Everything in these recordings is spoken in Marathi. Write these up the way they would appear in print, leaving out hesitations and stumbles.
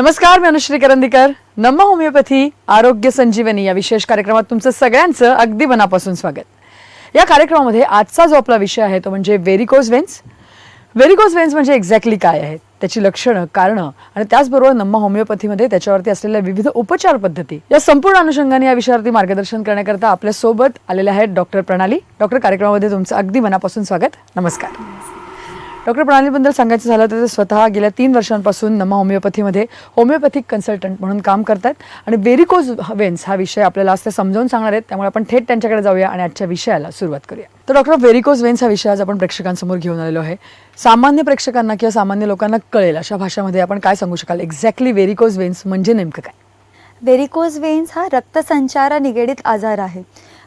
नमस्कार, मी अनुश्री करंदीकर. नम्मा होमिओपॅथी आरोग्य संजीवनी या विशेष कार्यक्रमात तुमचं सगळ्यांचं अगदी मनापासून स्वागत. या कार्यक्रमामध्ये आजचा जो आपला विषय आहे तो म्हणजे व्हेरिकोज वेन्स. व्हेरिकोज वेन्स म्हणजे एक्झॅक्टली काय आहे, त्याची लक्षणं, कारणं आणि त्याचबरोबर नम्मा होमिओपॅथीमध्ये त्याच्यावरती असलेल्या विविध उपचार पद्धती, या संपूर्ण अनुषंगाने या विषयावरती मार्गदर्शन करण्याकरता आपल्या सोबत आलेले आहेत डॉक्टर प्रणाली. डॉक्टर, कार्यक्रमामध्ये तुमचं अगदी मनापासून स्वागत. नमस्कार. डॉक्टर प्रणालीबद्दल सांगायचं झालं तर ते स्वतः गेल्या 3 वर्षांपासून नम्मा होमिओपॅथीमध्ये होमिओपॅथिक कन्सल्टंट म्हणून काम करतात आणि व्हेरिकोज वेन्स हा विषय आपल्याला आज ते समजावून सांगणार आहेत. त्यामुळे आपण थेट त्यांच्याकडे जाऊया आणि आजच्या विषयाला सुरुवात करूया. तर डॉक्टर, व्हेरिकोज वेन्स हा विषय आज आपण प्रेक्षकांसमोर घेऊन आलेलो आहे. सामान्य प्रेक्षकांना किंवा सामान्य लोकांना कळेल अशा भाषामध्ये आपण काय सांगू शकाल, एक्झॅक्टली व्हेरिकोज वेन्स म्हणजे नेमकं काय? व्हेरिकोज वेन्स हा रक्तसंचारा निगडीत आजार आहे.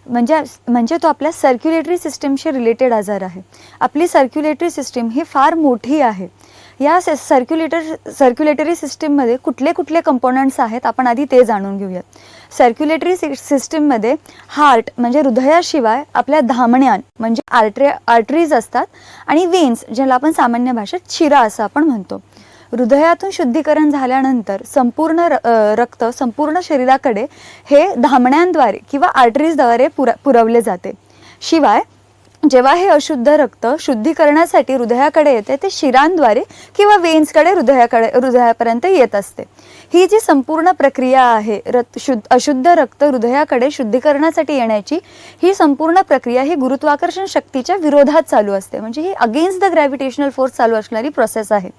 म्हणजे तो आपल्या सर्क्युलेटरी सिस्टीमशी रिलेटेड आजार आहे. आपली सर्क्युलेटरी सिस्टीम ही फार मोठी आहे. या सर्क्युलेटरी सिस्टीममध्ये कुठले कुठले कंपोनंट्स आहेत आपण आधी ते जाणून घेऊयात. सर्क्युलेटरी सिस्टीममध्ये हार्ट म्हणजे हृदयाशिवाय आपल्या धमन्या म्हणजे आर्टरीज असतात आणि वेन्स ज्याला आपण सामान्य भाषेत शिरा असं आपण म्हणतो. हृदयातून शुद्धीकरण झाल्यानंतर संपूर्ण रक्त संपूर्ण शरीराकडे हे धमन्यांद्वारे किंवा आर्टरीजद्वारे पुरवले जाते. शिवाय जेव्हा हे अशुद्ध रक्त शुद्धीकरणासाठी हृदयाकडे येते ते शिरांद्वारे किंवा वेन्सकडे हृदयापर्यंत येत असते. ही जी संपूर्ण प्रक्रिया आहे अशुद्ध रक्त हृदयाकडे शुद्धीकरणासाठी येण्याची, ही संपूर्ण प्रक्रिया ही गुरुत्वाकर्षण शक्तीच्या विरोधात चालू असते. म्हणजे ही अगेन्स्ट द ग्रॅव्हिटेशनल फोर्स चालू असणारी प्रोसेस आहे.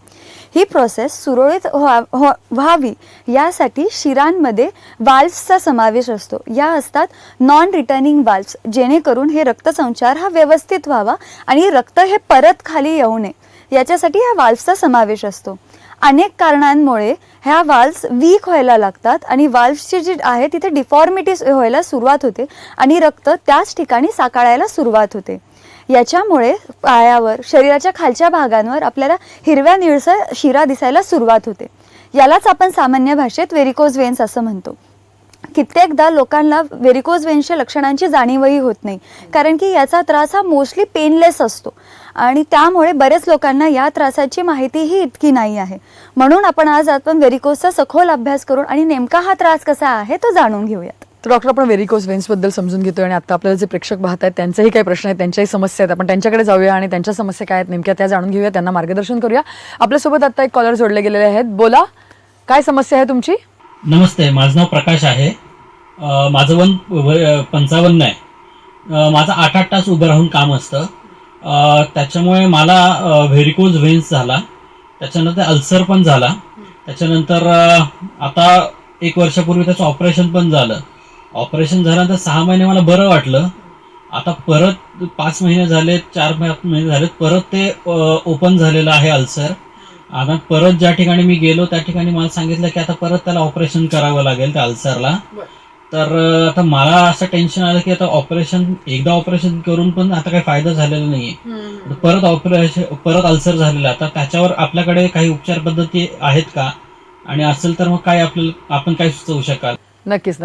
ही प्रोसेस सुरळीत व्हावी यासाठी शिरांमध्ये वाल्व्सचा समावेश असतो. या असतात नॉन रिटर्निंग वाल्व्स, जेणेकरून हे रक्तसंचार हा व्यवस्थित व्हावा आणि रक्त हे परत खाली येऊ नये याच्यासाठी ह्या वाल्व्सचा समावेश असतो. अनेक कारणांमुळे ह्या वाल्व्स वीक व्हायला लागतात आणि वाल्व्सची जी आहे तिथे डिफॉर्मिटी व्हायला सुरुवात होते आणि रक्त त्याच ठिकाणी साकाळायला सुरुवात होते. याच्यामुळे पायावर, शरीराच्या खालच्या भागांवर आपल्याला हिरव्या निळसर शिरा दिसायला सुरुवात होते. यालाच आपण सामान्य भाषेत व्हेरिकोज वेन्स असं म्हणतो. कित्येकदा लोकांना व्हेरिकोज वेन्सच्या लक्षणांची जाणीवही होत नाही, कारण की याचा त्रास हा मोस्टली पेनलेस असतो आणि त्यामुळे बरेच लोकांना या त्रासाची माहितीही इतकी नाही आहे. म्हणून आपण व्हेरिकोजचा सखोल अभ्यास करून आणि नेमका हा त्रास कसा आहे तो जाणून घेऊयात. तर डॉक्टर, आपण व्हेरिकोज वेन्स बद्दल समजून घेतोय आणि आता आपल्याला जे प्रेक्षक पाहत आहेत त्यांच्याही काही प्रश्न आहेत, त्यांच्याही समस्या आहेत. आपण त्यांच्याकडे जाऊया आणि त्यांच्या समस्या काय आहेत नेमक्या त्या जाणून घेऊया, त्यांना मार्गदर्शन करूया. आपल्यासोबत आता एक कॉलर जोडले गेलेले आहेत. बोला, काय समस्या आहे तुमची? नमस्ते, माझं नाव प्रकाश आहे. माझं वय 55 आहे. माझं 8 तास उभं राहून काम असतं. त्याच्यामुळे मला व्हेरिकोज वेन्स झाला, त्याच्यानंतर अल्सर पण झाला. त्याच्यानंतर आता 1 वर्षापूर्वी त्याचं ऑपरेशन पण झालं. ऑपरेशन झाल्यानंतर 6 महिने मला बरं वाटलं. आता परत 5 महिने झाले, 4-5 महिने झालेत, परत ते ओपन झालेलं आहे अल्सर. आता परत ज्या ठिकाणी मी गेलो त्या ठिकाणी मला सांगितलं की आता परत त्याला ऑपरेशन करावं लागेल त्या अल्सरला. तर आता मला असं टेन्शन आलं की आता एकदा ऑपरेशन करून पण आता काही फायदा झालेला नाहीये. परत अल्सर झालेला. आता त्याच्यावर आपल्याकडे काही उपचार पद्धती आहेत का, आणि असेल तर मग काय आपण काय सुचवू शकाल? नक्कीच.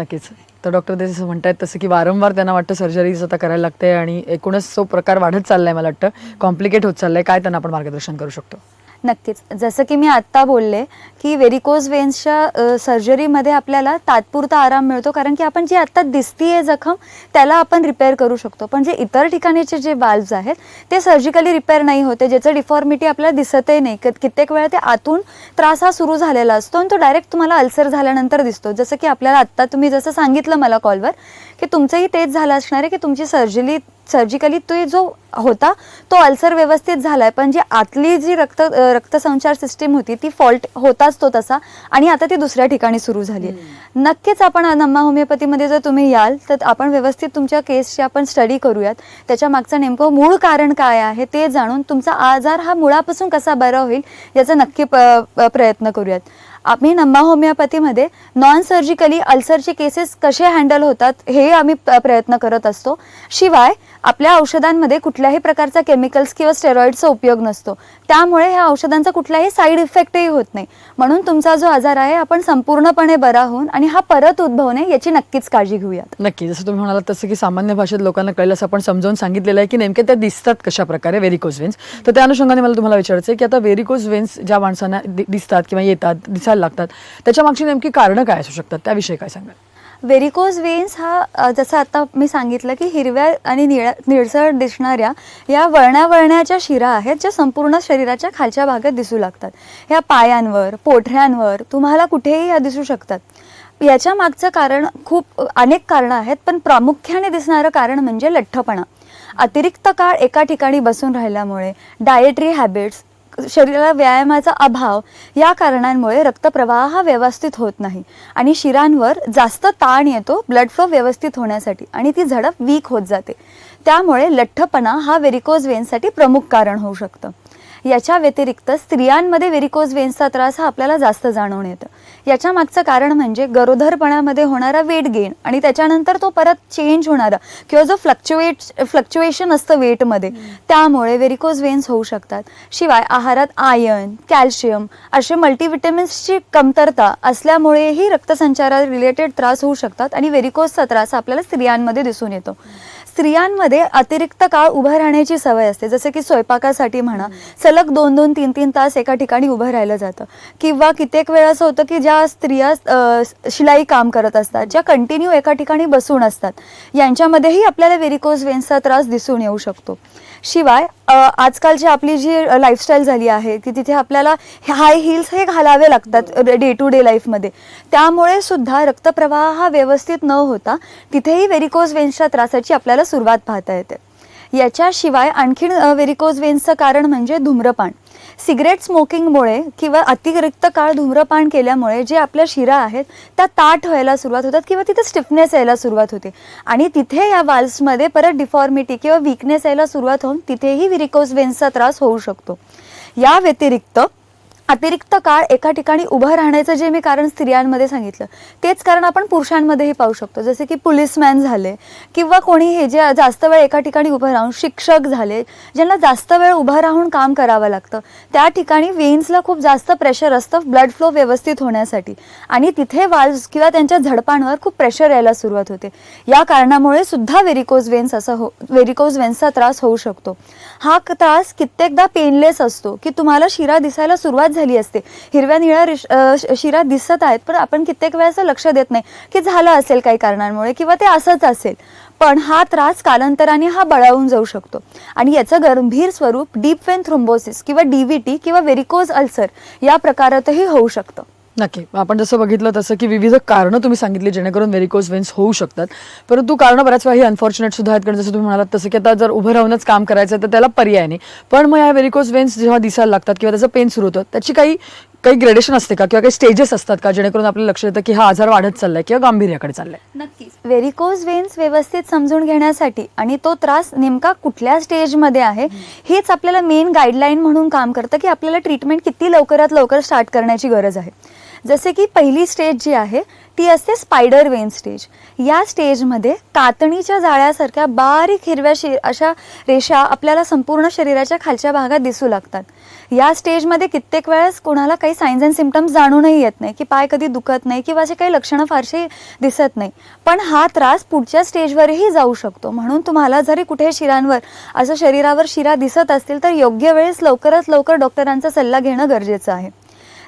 तर डॉक्टर ते जसं म्हणतायत तसं की वारंवार त्यांना वाटतं सर्जरीज आता करायला लागते आणि एकूणच तो प्रकार वाढत चाललाय, मला वाटतं कॉम्प्लिकेट होत चाललाय. काय त्यांना आपण मार्गदर्शन करू शकतो? नक्कीच. जसं की मी आत्ता बोलले की व्हेरिकोज वेन्सच्या सर्जरीमध्ये आपल्याला तात्पुरता आराम मिळतो, कारण की आपण जी आत्ता दिसतीये जखम त्याला आपण रिपेअर करू शकतो. पण जे इतर ठिकाणीचे जे वाल्व्स आहेत ते सर्जिकली रिपेअर नाही होते, ज्याचं डिफॉर्मिटी आपल्याला दिसतही नाही. कित्येक वेळा ते आतून त्रास हा सुरू झालेला असतो आणि तो डायरेक्ट तुम्हाला अल्सर झाल्यानंतर दिसतो. जसं की आपल्याला आत्ता तुम्ही जसं सांगितलं मला कॉलवर की तुमचंही तेच झालं असणार आहे की तुमची सर्जिकली तो जो होता तो अल्सर व्यवस्थित झालाय, पण जी आतली जी रक्तसंचार सिस्टीम होती ती फॉल्ट होताच तो तसा, आणि आता ती दुसऱ्या ठिकाणी सुरू झाली आहे. नक्कीच आपण नम्मा होमिओपॅथीमध्ये जर तुम्ही याल तर आपण व्यवस्थित तुमच्या केसची आपण स्टडी करूयात. त्याच्या मागचं नेमकं मूळ कारण काय आहे ते जाणून तुमचा आजार हा मुळापासून कसा बरा होईल याचा नक्की प्रयत्न करूयात. आम्ही नम्मा होमिओपॅथीमध्ये नॉन सर्जिकली अल्सरचे केसेस कसे हँडल होतात हे आम्ही प्रयत्न करत असतो. शिवाय आपल्या औषधांमध्ये कुठल्याही प्रकारचा केमिकल्स किंवा स्टेरॉइडचा उपयोग नसतो, त्यामुळे ह्या औषधांचा कुठलाही साईड इफेक्टही होत नाही. म्हणून तुमचा जो आजार आहे आपण संपूर्णपणे बरा होऊन आणि हा परत उद्भवू नये याची नक्कीच काळजी घेऊयात. नक्की, जसं तुम्ही म्हणालात तसं की सामान्य भाषेत लोकांना कळलं असं आपण समजावून सांगितलेलं आहे की नेमके त्या दिसतात कशा प्रकारे व्हेरिकोज वेन्स. तर त्या अनुषंगाने मला तुम्हाला विचारायचं आहे की आता व्हेरिकोज वेन्स ज्या माणसांना दिसतात किंवा येतात, दिसायला लागतात, त्याच्या मागची नेमकी कारणं काय असू शकतात, त्याविषयी काय सांगाल? व्हेरिकोज वेन्स हा जसं आता मी सांगितलं की हिरव्या आणि निळसर दिसणाऱ्या या वळणाच्या शिरा आहेत, ज्या संपूर्ण शरीराच्या खालच्या भागात दिसू लागतात. ह्या पायांवर, पोठऱ्यांवर तुम्हाला कुठेही ह्या दिसू शकतात. याच्या मागचं कारण अनेक कारणं आहेत, पण प्रामुख्याने दिसणारं कारण म्हणजे लठ्ठपणा. अतिरिक्त काळ एका ठिकाणी बसून राहिल्यामुळे, डाएटरी हॅबिट्स, शरीराला व्यायामाचा अभाव या कारणांमुळे रक्तप्रवाह हा व्यवस्थित होत नाही आणि शिरांवर जास्त ताण येतो ब्लड फ्लो व्यवस्थित होण्यासाठी आणि ती झडप वीक होत जाते. त्यामुळे लठ्ठपणा हा व्हेरिकोज वेन्ससाठी प्रमुख कारण होऊ शकतं. याच्या व्यतिरिक्त स्त्रियांमध्ये व्हेरिकोज वेन्सचा त्रास हा आपल्याला जास्त जाणवून येतं. याच्या मागचं कारण म्हणजे गरोदरपणामध्ये होणारा वेट गेन आणि त्याच्यानंतर तो परत चेंज होणारा किंवा जो फ्लक्च्युएशन असतं वेटमध्ये, त्यामुळे व्हेरिकोज वेन्स होऊ शकतात. शिवाय आहारात आयर्न, कॅल्शियम असे मल्टीव्हिटॅमिन्सची कमतरता असल्यामुळेही रक्तसंचारा रिलेटेड त्रास होऊ शकतात आणि व्हेरिकोजचा त्रास आपल्याला स्त्रियांमध्ये दिसून येतो. स्त्रियांमध्ये अतिरिक्त काळ उभं राहण्याची सवय असते, जसं की स्वयंपाकासाठी म्हणा, सलग 2-2, 3-3 तास एका ठिकाणी उभं राहिलं जातं. किंवा कित्येक वेळा असं होतं की ज्या स्त्रिया शिलाई काम करत असतात, ज्या कंटिन्यू एका ठिकाणी बसून असतात, यांच्यामध्येही आपल्याला व्हेरिकोज वेन्सचा त्रास दिसून येऊ शकतो. शिवाय आजकालची आपली जी लाईफस्टाईल झाली आहे की तिथे आपल्याला हाय हील्स हे घालावे लागतात डे टू डे लाईफमध्ये, त्यामुळे सुद्धा रक्तप्रवाह हा व्यवस्थित न होता तिथेही व्हेरिकोज वेन्सच्या त्रासाची आपल्याला सुरुवात पाहता येते. याच्याशिवाय आणखीन व्हेरिकोज वेन्सचं कारण म्हणजे धूम्रपान. सिगरेट स्मोकिंगमुळे किंवा अतिरिक्त काळ धूम्रपान केल्यामुळे जे आपल्या शिरा आहेत त्या ताठ व्हायला सुरुवात होतात किंवा तिथे स्टिफनेस यायला सुरुवात होते आणि तिथे या वाल्व्समध्ये परत डिफॉर्मिटी किंवा वीकनेस यायला सुरुवात होऊन तिथेही व्हेरिकोज वेन्सचा त्रास होऊ शकतो. या व्यतिरिक्त अतिरिक्त काळ एका ठिकाणी उभं राहण्याचं जे मी कारण स्त्रियांमध्ये सांगितलं, तेच कारण आपण पुरुषांमध्येही पाहू शकतो. जसे की पुलिसमॅन झाले किंवा कोणी हे जे जास्त वेळ एका ठिकाणी उभं राहून, शिक्षक झाले ज्यांना जास्त वेळ उभं राहून काम करावं लागतं, त्या ठिकाणी वेन्सला खूप जास्त प्रेशर असतं ब्लड फ्लो व्यवस्थित होण्यासाठी आणि तिथे वाल्व्स किंवा त्यांच्या झडपांवर खूप प्रेशर यायला सुरुवात होते. या कारणामुळे सुद्धा व्हेरिकोज वेन्सचा त्रास होऊ शकतो. हा त्रास कित्येकदा पेनलेस असतो की तुम्हाला शिरा दिसायला सुरुवात झाली असते, हिरव्या निळ्या शिरा दिसत आहेत, पण आपण कित्येक वेळेचं लक्ष देत नाही की झालं असेल काही कारणांमुळे किंवा ते असंच असेल. पण हा त्रास कालांतराने हा बळावून जाऊ शकतो आणि याचं गंभीर स्वरूप डीप वेन थ्रोम्बोसिस किंवा डीव्हीटी किंवा व्हेरिकोज अल्सर या प्रकारातही होऊ शकतं. नक्की. आपण जसं बघितलं तसं की विविध कारणं तुम्ही सांगितली जेणेकरून व्हेरिकोज वेन्स होऊ शकतात, परंतु कारणं बऱ्याच वेळा ही अनफॉर्च्युनेट सुद्धा आहेत. कारण जसं तुम्ही म्हणालात तसं की आता जर उभं राहूनच काम करायचं तर त्याला पर्याय नाही. पण मग या व्हेरिकोज वेन्स जेव्हा दिसायला लागतात किंवा त्याचं पेन सुरू होतं, त्याची काही ग्रेडेशन असते का किंवा काही स्टेजेस असतात का जेणेकरून आपल्याला लक्ष येतं की हा आजार वाढत चाललाय किंवा गांभीर्याकडे चाललाय? नक्कीच. व्हेरिकोज वेन्स व्यवस्थित समजून घेण्यासाठी आणि तो त्रास नेमका कुठल्या स्टेजमध्ये आहे हेच आपल्याला मेन गाईडलाईन म्हणून काम करतं की आपल्याला ट्रीटमेंट किती लवकरात लवकर स्टार्ट करण्याची गरज आहे. जसे की पहिली स्टेज जी आहे ती असते स्पायडर वेन स्टेज. या स्टेजमध्ये कातणीच्या जाळ्यासारख्या बारीक हिरव्या अशा रेषा आपल्याला संपूर्ण शरीराच्या खालच्या भागात दिसू लागतात. या स्टेजमध्ये कित्येक वेळेस कोणाला काही सायन्स अँड सिम्पटम्स जाणूनही येत नाही की पाय कधी दुखत नाही किंवा असे काही लक्षणं फारशी दिसत नाही, पण हा त्रास पुढच्या स्टेजवरही जाऊ शकतो. म्हणून तुम्हाला जरी कुठे शिरांवर असं शरीरावर शिरा दिसत असतील तर योग्य वेळेस लवकरात लवकर डॉक्टरांचा सल्ला घेणं गरजेचं आहे.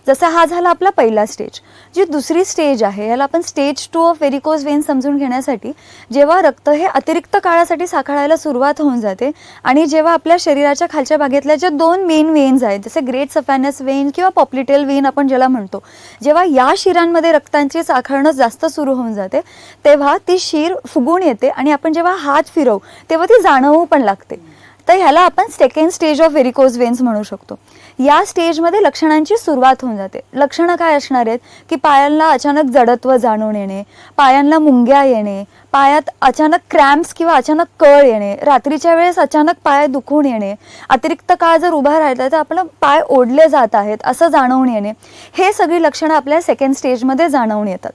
जसा हा झाला आपला पहिला स्टेज. जी दुसरी स्टेज आहे याला आपण स्टेज 2 ऑफ व्हेरिकोज वेन समजून घेण्यासाठी, जेव्हा रक्त हे अतिरिक्त काळासाठी साखळायला सुरुवात होऊन जाते आणि जेव्हा आपल्या शरीराच्या खालच्या भागातल्या ज्या 2 मेन वेन्स आहेत जसे ग्रेट सफॅनस वेन किंवा पॉप्लिटेल वेन आपण ज्याला म्हणतो, जेव्हा या शिरांमध्ये रक्तांची साखळणं जास्त सुरू होऊन जाते तेव्हा ती शीर फुगून येते आणि आपण जेव्हा हात फिरवू तेव्हा ती जाणवू पण लागते. तर ह्याला आपण second stage of varicose veins म्हणू शकतो. या स्टेजमध्ये लक्षणांची सुरुवात होऊन जाते. लक्षणं काय असणार आहेत की पायांना अचानक जडत्व जाणून येणे, पायांना मुंग्या येणे, पायात अचानक क्रॅम्प्स किंवा अचानक कळ येणे, रात्रीच्या वेळेस अचानक पाय दुखून येणे, अतिरिक्त काळ जर उभा राहिला तर आपलं पाय ओढले जात आहेत असं जाणवून येणे, हे सगळी लक्षणं आपल्या सेकंड स्टेजमध्ये जाणवून येतात.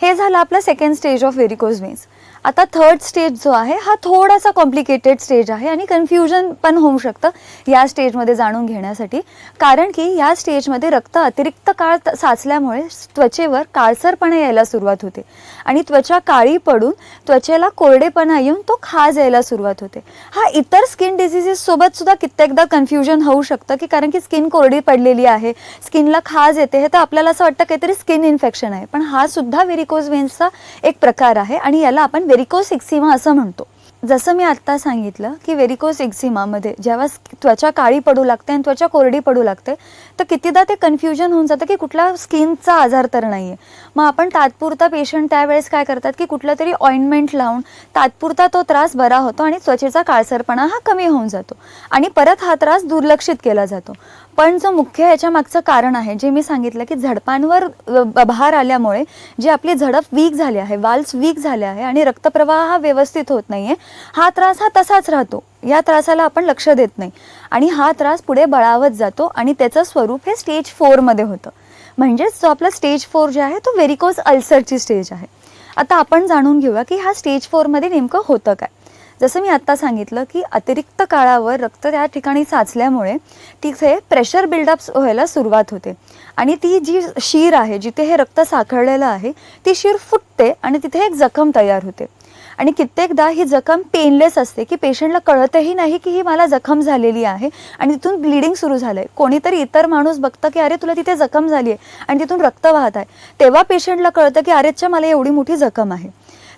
हे झालं आपलं second stage of varicose veins. आता थर्ड स्टेज जो आहे हा थोडासा कॉम्प्लिकेटेड स्टेज आहे आणि कन्फ्युजन पण होऊ शकतं या स्टेजमध्ये जाणून घेण्यासाठी, कारण की या स्टेजमध्ये रक्त अतिरिक्त काळ साचल्यामुळे त्वचेवर काळसरपणा यायला सुरुवात होते आणि त्वचा काळी पडून त्वचेला कोरडेपणा येऊन तो खाज यायला सुरुवात होते. हा इतर स्किन डिझिजेससोबत सुद्धा कित्येकदा कन्फ्युजन होऊ शकतं की कारण की स्किन कोरडी पडलेली आहे, स्किनला खाज येते, हे तर आपल्याला असं वाटतं काहीतरी स्किन इन्फेक्शन आहे, पण हा सुद्धा व्हेरिकोज वेन्सचा एक प्रकार आहे आणि याला आपण व्हेरिकोज एक्झिमा असं म्हणतो. जसं मी आत्ता सांगितलं की व्हेरिकोज एक्झिमामध्ये जेव्हा त्वचा काळी पडू लागते आणि त्वचा कोरडी पडू लागते तर कितीदा ते कन्फ्युजन होऊन जातं की कुठला स्किनचा आजार तर नाही आहे. मग आपण तात्पुरता पेशंट त्यावेळेस काय करतात की कुठलं तरी ऑइंटमेंट लावून तात्पुरता तो त्रास बरा होतो आणि त्वचेचा काळसरपणा हा कमी होऊन जातो आणि परत हा त्रास दुर्लक्षित केला जातो. पण जो मुख्य याच्या मागचं कारण आहे जे मी सांगितलं की झडपांवर भार आल्यामुळे जी आपली झडप वीक झाली आहे, वाल्व्स वीक झाले आहे आणि रक्तप्रवाह हा व्यवस्थित होत नाही आहे, हा त्रास हा तसाच राहतो. या त्रासाला आपण लक्ष देत नाही आणि हा त्रास पुढे बळावत जातो आणि त्याचं स्वरूप हे स्टेज 4 मध्ये होतं. म्हणजेच जो आपला स्टेज 4 जे आहे तो व्हेरिकोज अल्सरची स्टेज आहे. आता आपण जाणून घेऊया की हा स्टेज 4 मध्ये नेमकं होतं काय. जसं मी आत्ता सांगितलं की अतिरिक्त काळावर रक्त त्या ठिकाणी साचल्यामुळे तिथे प्रेशर बिल्डअप व्हायला सुरुवात होते आणि ती जी शीर आहे जिथे हे रक्त साखळलेलं आहे ती शीर फुटते आणि तिथे एक जखम तयार होते आणि कित्येकदा ही जखम पेनलेस असते की पेशंटला कळतही नाही की ही मला जखम झालेली आहे आणि तिथून ब्लिडिंग सुरू झालं आहे. कोणीतरी इतर माणूस बघतं की अरे तुला तिथे जखम झाली आहे आणि तिथून रक्त वाहत आहे, तेव्हा पेशंटला कळतं की अरेच्या मला एवढी मोठी जखम आहे.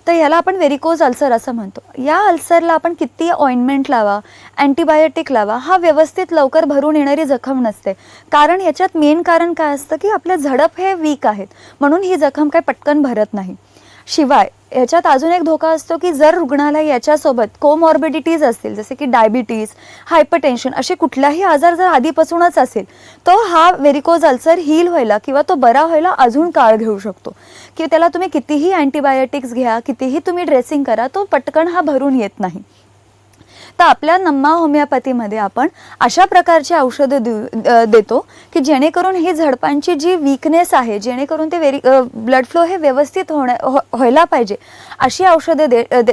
तर याला आपण व्हेरिकोज अल्सर असं म्हणतो. या अल्सरला आपण किती ऑइंटमेंट लावा, अँटीबायोटिक लावा, हा व्यवस्थित लवकर भरून येणारी जखम नसते, कारण याच्यात मेन कारण काय असतं की आपल्या झडप हे वीक आहेत म्हणून ही जखम काय पटकन भरत नाही. शिवाय याच्यात अजून एक धोका असतो की जर रुग्णाला याच्यासोबत कोमॉर्बिडिटीज असतील जसे की डायबिटीज, हायपरटेन्शन असे कुठलाही आजार जर आधीपासूनच असेल तो हा व्हेरिकोज अल्सर हील व्हायला किंवा तो बरा व्हायला अजून काळ घेऊ शकतो की त्याला तुम्ही कितीही अँटीबायोटिक्स घ्या, कितीही तुम्ही ड्रेसिंग करा, तो पटकन हा भरून येत नाही. तर आपल्या नम्मा होमिओपॅथीमध्ये आपण अशा प्रकारची औषधं देतो की जेणेकरून ही झडपांची जी वीकनेस आहे, जेणेकरून ते ब्लड फ्लो हे व्यवस्थित व्हायला पाहिजे अशी औषधं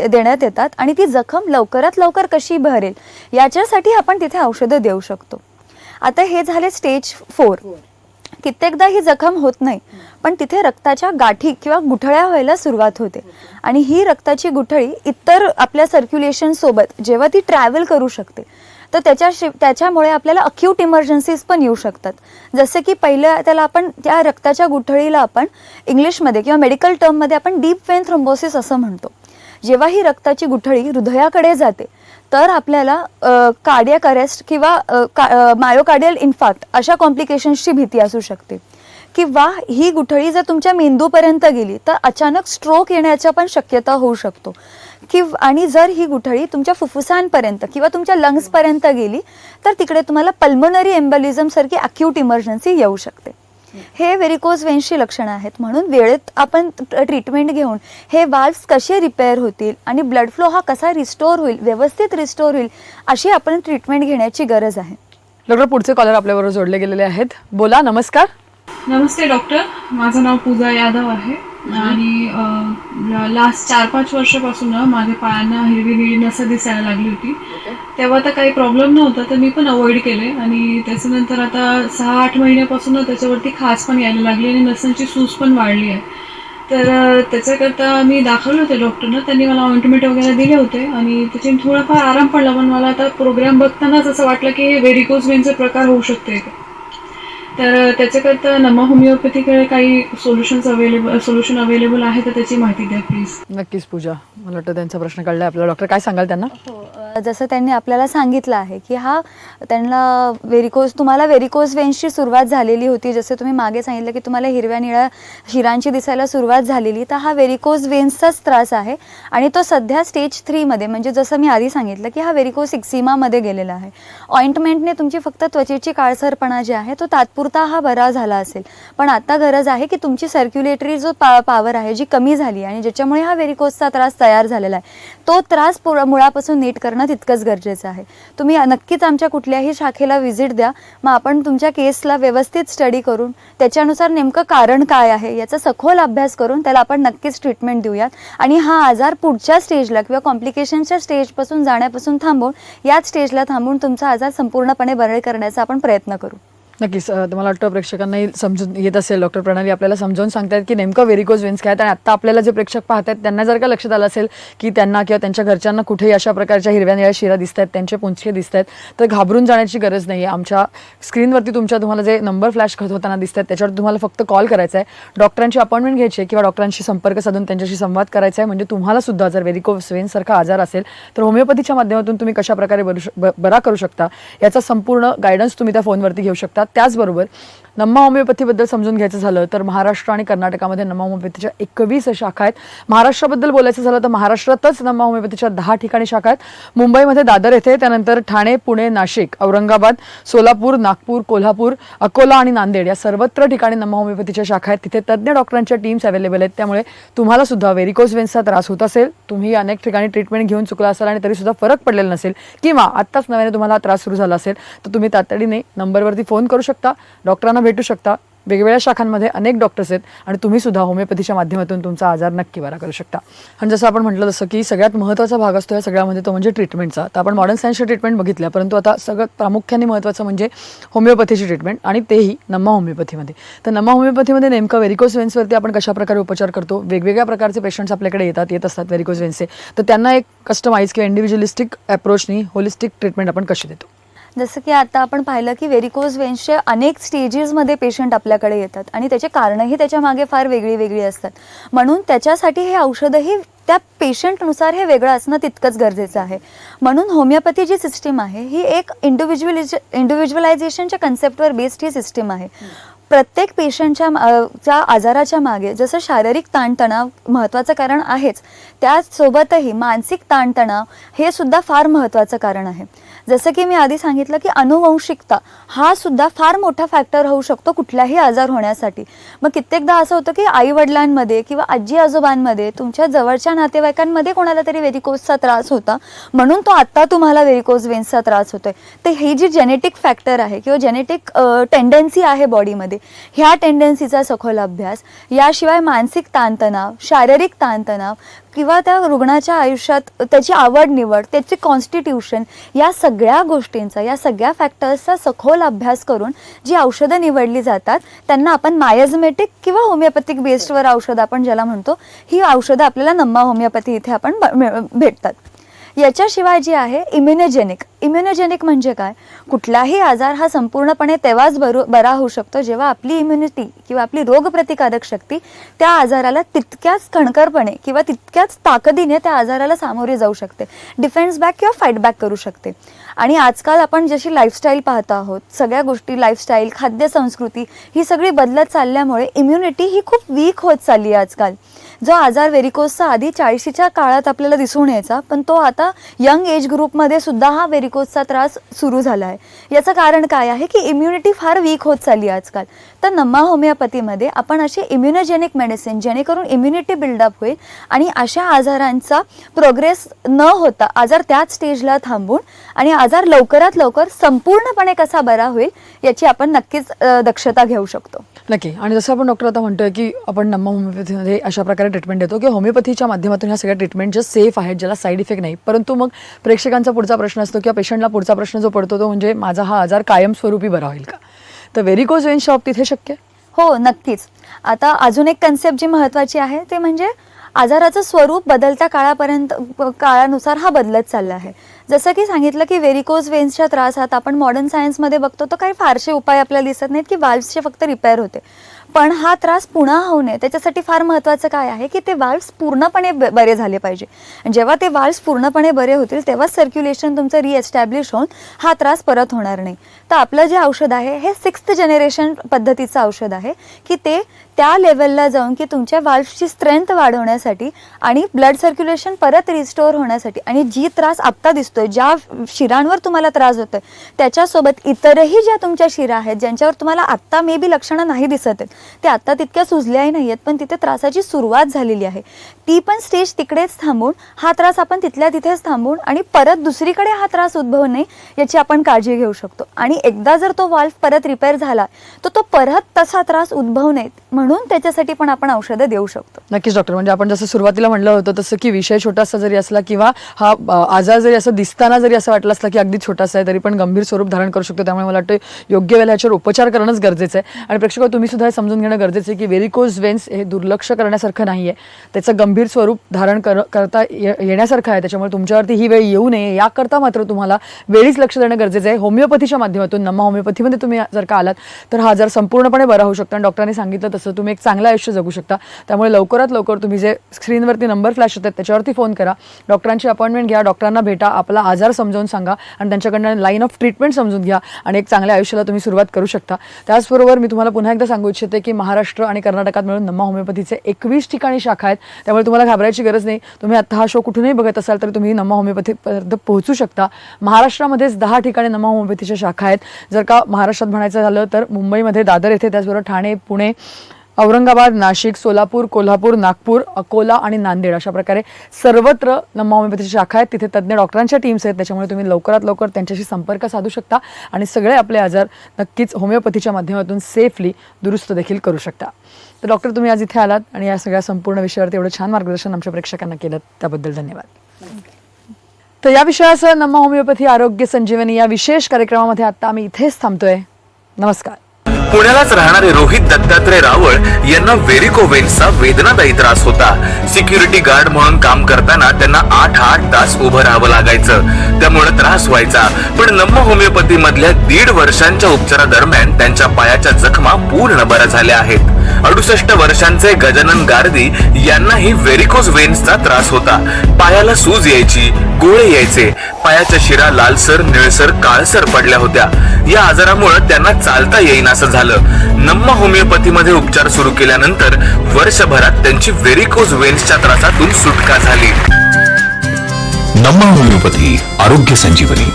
देण्यात येतात आणि ती जखम लवकरात लवकर कशी भरेल याच्यासाठी आपण तिथे औषधं देऊ शकतो. आता हे झाले स्टेज 4. कित्येकदा ही जखम होत नाही पण तिथे रक्ताच्या गाठी किंवा गुठळ्या व्हायला सुरुवात होते आणि ही रक्ताची गुठळी इतर आपल्या सर्क्युलेशन सोबत जेव्हा ती ट्रॅव्हल करू शकते तर त्याच्यामुळे आपल्याला अक्यूट इमर्जन्सीज पण येऊ शकतात. जसे की पहिलं त्याला आपण त्या रक्ताच्या गुठळीला आपण इंग्लिशमध्ये किंवा मेडिकल टर्ममध्ये आपण डीप वेन थ्रोम्बोसिस असं म्हणतो. जेव्हा ही रक्ताची गुठळी हृदयाकडे जाते तर आपल्याला कार्डियक अरेस्ट किंवा मायोकार्डियल इन्फार्क्ट अशा कॉम्प्लिकेशन्सची भीती असू शकते किंवा ही गुठळी जर तुमच्या मेंदूपर्यंत गेली तर अचानक स्ट्रोक येण्याच्या पण शक्यता होऊ शकतो आणि जर ही गुठळी तुमच्या फुफ्फुसांपर्यंत किंवा तुमच्या लंग्सपर्यंत गेली तर तिकडे तुम्हाला पल्मोनरी एम्बोलिझम सारखी अक्यूट इमर्जन्सी येऊ शकते. हे व्हेरिकोज वेन्सची लक्षणं आहेत. म्हणून वेळेत आपण ट्रीटमेंट घेऊन हे वाल्व्स कसे रिपेअर होतील आणि ब्लड फ्लो हा कसा रिस्टोर होईल, व्यवस्थित रिस्टोर होईल अशी आपण ट्रीटमेंट घेण्याची गरज आहे. डॉक्टर पुढचे कॉलर आपल्याबरोबर जोडले गेलेले आहेत. बोला. नमस्कार. नमस्ते डॉक्टर, माझं नाव पूजा यादव आहे आणि लास्ट 4-5 वर्षापासून माझ्या पायांना हिरवी हिरवी नसं दिसायला लागली होती. तेव्हा तर काही प्रॉब्लेम नव्हता तर मी पण अवॉइड केले आणि त्याच्यानंतर आता 6-8 महिन्यापासून त्याच्यावरती खाज पण यायला लागली आणि नसांची सूज पण वाढली आहे. तर त्याच्याकरता मी दाखवले होते डॉक्टरना, त्यांनी मला ऑइंटमेंट वगैरे दिले होते आणि त्याच्याने थोडाफार आराम पडला. पण मला आता प्रोग्राम बघतानाच असं वाटलं की हे व्हेरिकोज प्रकार होऊ शकते. तर त्याच्याकरता नमा होमिओपॅथीकडे काही सोल्युशन अवेलेबल आहे तर त्याची माहिती द्या प्लीज. नक्कीच पूजा, मला वाटतं त्यांचा प्रश्न कळला आपल्याला. डॉक्टर काय सांगाल त्यांना? जसं त्यांनी आपल्याला सांगितलं आहे की हा त्यांना तुम्हाला व्हेरिकोज वेन्सची सुरुवात झालेली होती. जसं तुम्ही मागे सांगितलं की तुम्हाला हिरव्या निळ्या शिरांची दिसायला सुरुवात झालेली, तर हा व्हेरिकोज वेन्सचाच त्रास आहे आणि तो सध्या स्टेज 3 मध्ये, म्हणजे जसं मी आधी सांगितलं की हा व्हेरिकोज एक्झिमामध्ये गेलेला आहे. ऑइंटमेंटने तुमची फक्त त्वचेची काळसरपणा जी आहे तो तात्पुरता हा बरा झाला असेल, पण आता गरज आहे की तुमची सर्क्युलेटरी जो पॉवर आहे जी कमी झाली आणि ज्याच्यामुळे हा व्हेरिकोजचा त्रास तयार झालेला आहे तो त्रास मुळापासून नीट करणं होणं तितकंच गरजेचं आहे. तुम्ही नक्कीच आमच्या कुठल्याही शाखेला व्हिजिट द्या. मग आपण तुमच्या केसला व्यवस्थित स्टडी करून त्याच्यानुसार नेमकं कारण काय आहे याचा सखोल अभ्यास करून त्याला आपण नक्कीच ट्रीटमेंट देऊयात आणि हा आजार पुढच्या स्टेजला किंवा कॉम्प्लिकेशनच्या स्टेजपासून जाण्यापासून थांबून याच स्टेजला थांबून तुमचा आजार संपूर्णपणे बरे करण्याचा आपण प्रयत्न करू. नक्कीच मला वाटतं प्रेक्षकांनाही समजून येत असेल. डॉक्टर प्रणाली आपल्याला समजावून सांगतायत की नेमकं व्हेरिकोज वेन्स काय आहेत आणि आत्ता आपल्याला जे प्रेक्षक पाहत आहेत त्यांना जर का लक्षात आलं असेल की त्यांना किंवा त्यांच्या घरच्यांना कुठेही अशा प्रकारच्या हिरव्या निळ्या शिरा दिसत आहेत, त्यांचे पुंजके दिसत आहेत, तर घाबरून जाण्याची गरज नाही आहे. आमच्या स्क्रीनवरती तुम्हाला जे नंबर फ्लॅश होताना दिसत आहेत त्याच्यावर तुम्हाला फक्त कॉल करायचा आहे, डॉक्टरांची अपॉइंटमेंट घ्यायची आहे किंवा डॉक्टरांशी संपर्क साधून त्यांच्याशी संवाद करायचा आहे. म्हणजे तुम्हाला सुद्धा जर व्हेरिकोज वेन्ससारखा आजार असेल तर होमिओपॅथीच्या माध्यमातून तुम्ही कशा प्रकारे बरा करू शकता याचा संपूर्ण गायडन्स तुम्ही त्या फोनवरती घेऊ शकता. त्याचबरोबर नम्मा होमिओपॅथीबद्दल समजून घ्यायचं झालं तर महाराष्ट्र आणि कर्नाटकामध्ये नम्मा होमिओपॅथीच्या 21 शाखा आहेत. महाराष्ट्राबद्दल बोलायचं झालं तर महाराष्ट्रातच नम्मा होमिओपॅथीच्या 10 ठिकाणी शाखा आहेत. मुंबईमध्ये दादर येथे, त्यानंतर ठाणे, पुणे, नाशिक, औरंगाबाद, सोलापूर, नागपूर, कोल्हापूर, अकोला आणि नांदेड या सर्वत्र ठिकाणी नम्मा होमिओपॅथीच्या शाखा आहेत. तिथे तज्ज्ञ डॉक्टरांच्या टीम्स अवेलेबल आहेत. त्यामुळे तुम्हाला सुद्धा व्हेरिकोज वेन्सचा त्रास होत असेल, तुम्ही अनेक ठिकाणी ट्रीटमेंट घेऊन चुकला असाल आणि तरी सुद्धा फरक पडलेला नसेल किंवा आत्ताच नव्याने तुम्हाला त्रास सुरू झाला असेल तर तुम्ही तातडीने नंबरवरती फोन करू शकता, डॉक्टरांना भेटू शकता. वेगवेगळ्या शाखांमध्ये अनेक डॉक्टर्स आहेत आणि तुम्ही सुद्धा होमिओपॅथीच्या माध्यमातून तुमचा आजार नक्की बरा करू शकता. आणि जसं आपण म्हटलं जसं की सगळ्यात महत्त्वाचा भाग असतो या सगळ्यामध्ये तो म्हणजे ट्रीटमेंटचा. तर आपण मॉडर्न सायन्सची ट्रीटमेंट बघितल्या, परंतु आता सगळ्यात प्रामुख्याने महत्त्वाचं म्हणजे होमिओपॅथीची ट्रीटमेंट आणि तेही नम्मा होमिओपॅथीमध्ये. तर नम्मा होमिओपॅथीमध्ये नेमकं व्हेरिकोज वेन्सवरती आपण कशाप्रकारे उपचार करतो. वेगवेगळ्या प्रकारचे पेशंट्स आपल्याकडे येत असतात व्हेरिकोज वेन्सचे, तर त्यांना एक कस्टमाइज किंवा इंडिव्हिज्युअलिस्टिक अप्रोचनी होलिस्टिक ट्रीटमेंट आपण कशी देतो. जसं की आता आपण पाहिलं की व्हेरिकोज वेन्सचे अनेक स्टेजेसमध्ये पेशंट आपल्याकडे येतात आणि त्याचे कारणंही त्याच्या मागे फार वेगळी असतात. म्हणून त्याच्यासाठी हे औषधही त्या पेशंटनुसार हे वेगळं असणं तितकंच गरजेचं आहे. म्हणून होमिओपॅथी जी सिस्टीम आहे ही एक इंडिव्हिज्युअलायझेशनच्या कन्सेप्टवर बेस्ड ही सिस्टीम आहे. प्रत्येक पेशंटच्या आजाराच्या मागे जसं शारीरिक ताणतणाव महत्त्वाचं कारण आहेच, त्याचसोबतही मानसिक ताणतणाव हे सुद्धा फार महत्त्वाचं कारण आहे. जसं की मी आधी सांगितलं की अनुवंशिकता हा सुद्धा फार मोठा फॅक्टर होऊ शकतो कुठलाही आजार होण्यासाठी. मग कित्येकदा असं होतं की आईवडिलांमध्ये किंवा आजी आजोबांमध्ये तुमच्या जवळच्या नातेवाईकांमध्ये कोणाला तरी व्हेरिकोजचा त्रास होता म्हणून तो आत्ता तुम्हाला व्हेरिकोज वेन्सचा त्रास होतोय. तर ही जी जेनेटिक फॅक्टर आहे किंवा जेनेटिक टेंडन्सी आहे बॉडीमध्ये, ह्या टेंडन्सीचा सखोल अभ्यास, याशिवाय मानसिक ताणतणाव, शारीरिक ताणतणाव किंवा त्या रुग्णाच्या आयुष्यात त्याची आवड निवड, त्याची कॉन्स्टिट्यूशन, या सगळ्या गोष्टींचा, या सगळ्या फॅक्टर्सचा सखोल अभ्यास करून जी औषधं निवडली जातात त्यांना आपण मायझमेटिक किंवा होमिओपॅथिक बेस्डवर औषधं आपण ज्याला म्हणतो, ही औषधं आपल्याला नम्मा होमिओपॅथी इथे आपण भेटतात. याच्याशिवाय जी आहे इम्युनोजेनिक म्हणजे काय, कुठलाही आजार हा संपूर्णपणे तेव्हाच बरा होऊ शकतो जेव्हा आपली इम्युनिटी किंवा आपली रोगप्रतिकारक शक्ती त्या आजाराला तितक्याच खणखरपणे किंवा तितक्याच ताकदीने त्या आजाराला सामोरे जाऊ शकते, डिफेन्स बॅक किंवा फाईट बॅक करू शकते. आणि आजकाल आपण जशी लाईफस्टाईल पाहत आहोत, सगळ्या गोष्टी लाईफस्टाईल, खाद्य संस्कृती ही सगळी बदलत चालल्यामुळे इम्युनिटी ही खूप वीक होत चालली आहे आजकाल. जो आजार व्हेरिकोजचा आधी 40च्या काळात आपल्याला दिसून यायचा, पण तो आता यंग एज ग्रुपमध्ये सुद्धा हा व्हेरिकोजचा त्रास सुरू झाला आहे. याचं कारण काय आहे की इम्युनिटी फार वीक होत चालली आहे आजकाल. तर नम्मा होमिओपॅथीमध्ये आपण अशी इम्युनोजेनिक मेडिसिन जेणेकरून इम्युनिटी बिल्डअप होईल आणि अशा आजारांचा प्रोग्रेस न होता आजार त्याच स्टेजला थांबून आणि आजार लवकरात लवकर संपूर्णपणे कसा बरा होईल याची आपण नक्कीच दक्षता घेऊ शकतो. नक्की. आणि जसं आपण डॉक्टर आता म्हणतोय की आपण नम्मा होमिओपॅथीमध्ये अशा प्रकारे ट्रीटमेंट देतो की होमिओपॅथीच्या माध्यमातून ह्या सगळ्या ट्रीटमेंट ज्या सेफ आहेत, ज्याला साईड इफेक्ट नाही. परंतु मग प्रेक्षकांचा पुढचा प्रश्न असतो किंवा पेशंटला पुढचा प्रश्न जो पडतो तो म्हणजे माझा हा आजार कायमस्वरूपी बरा होईल का. तर व्हेरिकोज वेन्सच्या बाबतीत हे शक्य? हो, नक्कीच. आता अजून एक कन्सेप्ट जी महत्त्वाची आहे ते म्हणजे आजाराचं स्वरूप बदलत्या काळानुसार हा बदलत चालला आहे. जसं की सांगितलं की व्हेरिकोज वेन्सच्या त्रासात आपण मॉडर्न सायन्समध्ये बघतो तर काही फारसे उपाय आपल्याला दिसत नाहीत की वाल्व्सचे फक्त रिपेअर होते. पण हा त्रास पुन्हा होऊ नये त्याच्यासाठी फार महत्त्वाचं काय आहे की ते वाल्व्स पूर्णपणे बरे झाले पाहिजे. जेव्हा ते वाल्व्स पूर्णपणे बरे होतील तेव्हा सर्क्युलेशन तुमचं रिएस्टॅब्लिश होऊन हा त्रास परत होणार नाही. तर आता आपलं जे औषध आहे हे 6th जनरेशन पद्धतीचं औषध आहे की ते त्या लेवलला जाऊन की तुमच्या वाल्व्सची स्ट्रेंथ वाढवण्यासाठी आणि ब्लड सर्क्युलेशन परत रिस्टोअर होण्यासाठी आणि जी त्रास आत्ता दिसतोय, ज्या शिरांवर तुम्हाला त्रास होतोय त्याच्यासोबत इतरही ज्या तुमच्या शिरा आहेत ज्यांच्यावर तुम्हाला आत्ता मे बी लक्षणं नाही दिसत आहेत, ते आत्ता तितक्या सुजल्याही नाही आहेत, पण तिथे त्रासाची सुरुवात झालेली आहे, ती पण स्टेज तिकडेच थांबून हा त्रास आपण तिथल्या तिथेच थांबून आणि परत दुसरीकडे हा त्रास उद्भवू नये याची आपण काळजी घेऊ शकतो. आणि एकदा जर तो वाल्व परत रिपेअर झाला तर तो परत तसा त्रास उद्भवू नये म्हणून त्याच्यासाठी पण आपण औषधं देऊ शकतो. नक्कीच डॉक्टर, म्हणजे आपण जसं सुरुवातीला म्हणलं होतं तसं की विषय छोटासा जरी असला किंवा हा आजार जरी असं दिसताना जरी असं वाटलं असलं की अगदी छोटासा आहे तरी पण गंभीर स्वरूप धारण करू शकतो. त्यामुळे मला वाटतं योग्य वेळेला याच्यावर उपचार करणंच गरजेचं आहे. आणि प्रेक्षक तुम्ही सुद्धा हे समजून घेणं गरजेचं आहे की व्हेरिकोज वेन्स हे दुर्लक्ष करण्यासारखं नाही आहे, त्याचं गंभीर स्वरूप धारण करता येण्यासारखं आहे. त्याच्यामुळे तुमच्यावरती ही वेळ येऊ नये याकरता मात्र तुम्हाला वेळीच लक्ष देणं गरजेचं आहे. होमिओपॅथीच्या माध्यमातून नमा होमिओपॅथीमध्ये तुम्ही जर का आलात तर हा आजार संपूर्णपणे बरा होऊ शकतो आणि डॉक्टरांनी सांगितलं तसं तुम्ही एक चांगलं आयुष्य जगू शकता. त्यामुळे लवकरात लवकर तुम्ही जे स्क्रीनवरती नंबर फ्लॅश होतात त्याच्यावरती फोन करा, डॉक्टरांची अपॉइंटमेंट घ्या, डॉक्टरांना भेटा, आपला आजार समजावून सांगा आणि त्यांच्याकडनं लाईन ऑफ ट्रीटमेंट समजून घ्या आणि एक चांगल्या आयुष्याला तुम्ही सुरुवात करू शकता. त्याचबरोबर मी तुम्हाला पुन्हा एकदा सांगू इच्छिते की महाराष्ट्र आणि कर्नाटकात मिळून नमा होमिओपॅथीचे 21 ठिकाणी शाखा आहेत. त्यामुळे तुम्हाला घाबरायची गरज नाही. तुम्ही आता हा शो कुठूनही बघत असाल तर तुम्ही नमा होमिओपॅथीपर्यंत पोहोचू शकता. महाराष्ट्रामध्येच 10 ठिकाणी नमा होमिओपॅथीच्या शाखा आहेत. जर का महाराष्ट्रात म्हणायचं झालं तर मुंबईमध्ये दादर येथे, त्याचबरोबर ठाणे, पुणे, औरंगाबाद, नाशिक, सोलापूर, कोल्हापूर, नागपूर, अकोला आणि नांदेड अशा प्रकारे सर्वत्र नमा होमिओपॅथीच्या शाखा आहेत. तिथे तज्ज्ञ डॉक्टरांच्या टीम्स आहेत. त्याच्यामुळे तुम्ही लवकरात लवकर त्यांच्याशी संपर्क साधू शकता आणि सगळे आपले आजार नक्कीच होमिओपॅथीच्या माध्यमातून सेफली दुरुस्त देखील करू शकता. तर डॉक्टर, तुम्ही आज इथे आलात आणि या सगळ्या संपूर्ण विषयावरती एवढं छान मार्गदर्शन आमच्या प्रेक्षकांना केलं त्याबद्दल धन्यवाद. तर या विषयासह नमा होमिओपॅथी आरोग्य संजीवनी या विशेष कार्यक्रमामध्ये आता आम्ही इथेच थांबतोय. नमस्कार. पुण्यालाच राहणारे रोहित दत्तात्रय रावळ यांना व्हेरिकोवेन्सचा वेदनादायी त्रास होता. सिक्युरिटी गार्ड म्हणून काम करताना त्यांना 8 तास उभं राहावं लागायचं, त्यामुळे त्रास व्हायचा. पण नमा होमिओपॅथी मधल्या 1.5 वर्षांच्या उपचारादरम्यान त्यांच्या पायाच्या जखमा पूर्ण बऱ्या झाल्या आहेत. 68 वर्षांचे गजानन गारदी यांनाही व्हेरिकोज वेन्सचा त्रास होता. पायाला सूज यायची, गोळे यायचे, पायाच्या शिरा लालसर, निळसर, काळसर पडल्या होत्या. या आजारामुळे त्यांना चालता येईनासं झालं. नमा होमिओपॅथीमध्ये उपचार सुरू केल्यानंतर वर्षभरात त्यांची व्हेरिकोज वेन्सच्या त्रासातून सुटका झाली. नमा होमिओपॅथी आरोग्य संजीवनी.